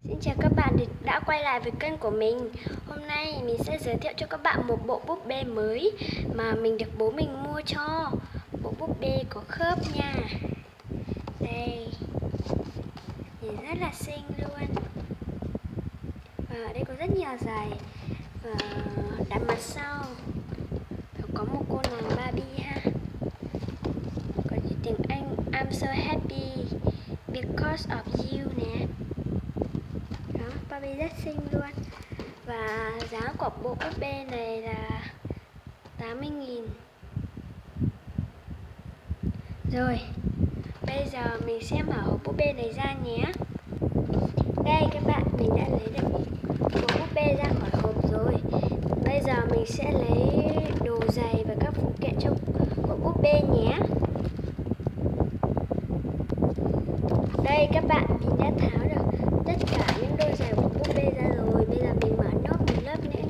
Xin chào các bạn đã quay lại với kênh của mình. Hôm nay mình sẽ giới thiệu cho các bạn một bộ búp bê mới mà mình được bố mình mua cho. Bộ búp bê có khớp nha. Đây, nhìn rất là xinh luôn. Và ở đây có rất nhiều giày và đặt mặt sau. Và có một cô nàng Barbie ha. Có chữ tiếng Anh I'm so happy because of you nè. Đó, Barbie rất xinh luôn. Và giá của bộ búp bê này là 80.000. Rồi, bây giờ mình sẽ mở hộp búp bê này ra nhé. Đây các bạn, mình đã lấy được bộ búp bê ra khỏi hộp rồi. Bây giờ mình sẽ lấy đồ giày và các phụ kiện trong bộ búp bê nhé. Đây các bạn, mình đã tháo được tất cả những đôi giày của búp bê ra rồi. Bây giờ mình mở nốt một lớp nữa nhé.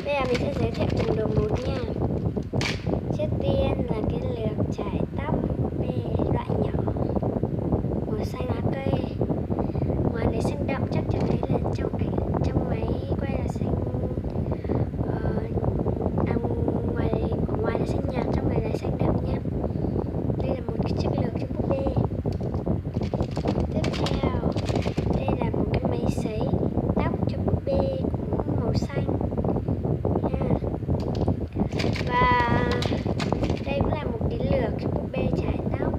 Bây giờ mình sẽ giới thiệu từng đồ một nha. Trước tiên là cái lược chải tóc bê loại nhỏ màu xanh lá cây. Ngoài này xanh đậm, chắc chắn thấy là trong máy quay là xanh ngoài là xanh nhạt, trong này là xanh đậm nhé. Đây là một cái chiếc lược cho búp bê. Tiếp theo, đây là một cái máy sấy tóc cho búp bê cũng màu xanh. Và đây cũng là một cái lược cho búp bê chải tóc,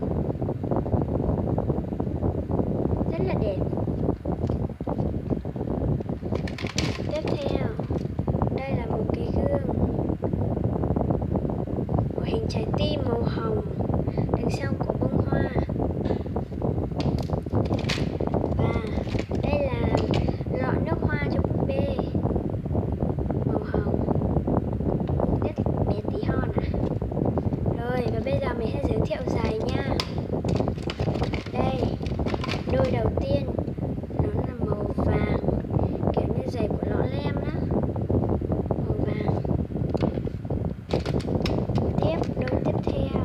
rất là đẹp. Tiếp theo, đây là một cái gương của hình trái tim màu hồng, đằng sau có bông hoa. Và đây là lọ nước hoa cho búp bê màu hồng, rất bé tí hon à. Rồi, và bây giờ mình sẽ giới thiệu giày nha. Đây, đôi đầu tiên nó là màu vàng, kiểu như giày của lọ lem đó, màu vàng. Đôi tiếp theo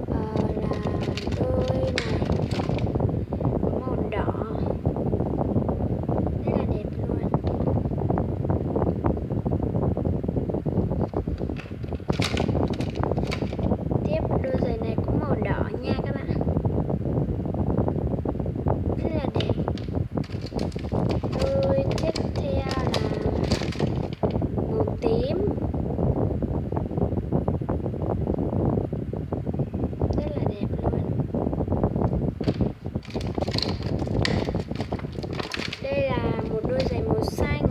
là đôi này có màu đỏ, rất là đẹp luôn. Tiếp đôi giày này cũng màu đỏ nha các bạn, rất là đẹp. Đôi tiếp theo là màu tím, rất là đẹp luôn. Đây là một đôi giày màu xanh,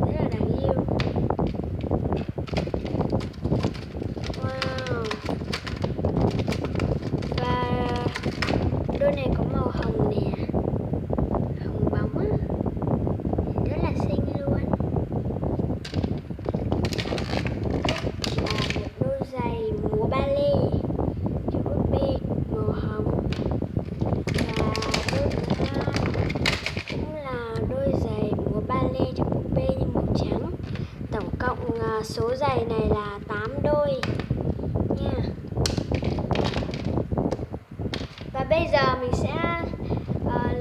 rất là đáng yêu. Wow. Và đôi này có màu hồng nè, hồng bóng á, rất là xinh luôn. Là một đôi giày múa ba lê cho búp bê màu hồng. Và đôi thứ hai cũng là đôi giày múa ba lê cho búp bê nhưng màu trắng. Tổng cộng số giày này là 8 đôi nha. Và bây giờ mình sẽ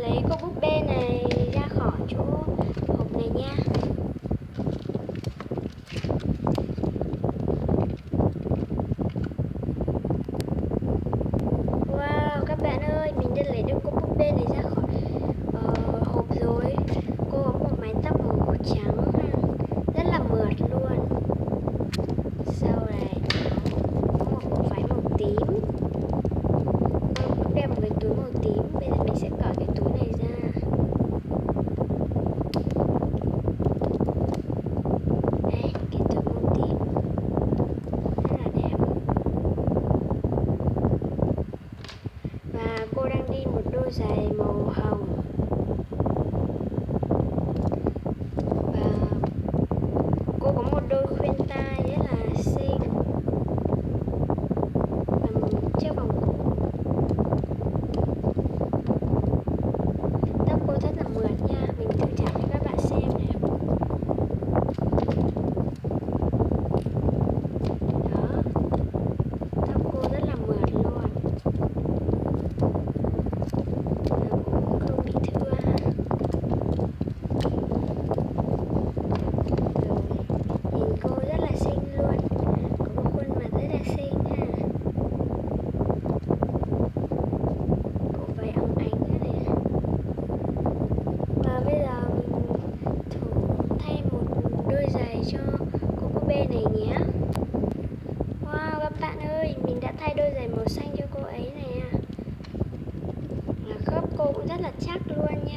lấy cô búp bê này ra khỏi chỗ hộp này nha. Wow các bạn ơi, mình đã lấy được cô búp bê này ra khỏi hộp rồi. Cô có một mái tóc màu trắng rất là mượt luôn. Sau này có một bộ váy màu tím. Cô cũng đeo một cái túi màu tím. Bây giờ mình sẽ cởi cái túi này ra. Đây, cái túi màu tím rất là đẹp. Và cô đang đi một đôi giày màu hồng. Và cô có một đôi khuyên tai rất là xinh.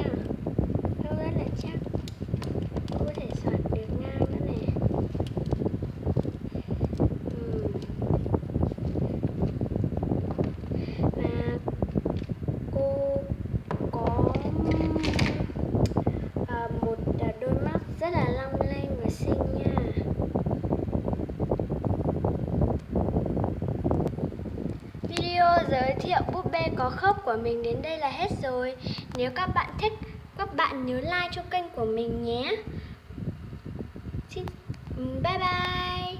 nha. Khớp rất là chắc. Cô có thể soạn được ngang nữa này. Và cô có một đôi mắt rất là long lanh và xinh nha. Video giới thiệu búp bê có khớp của mình đến đây là hết rồi. Nếu các bạn thích, các bạn nhớ like cho kênh của mình nhé. Bye bye.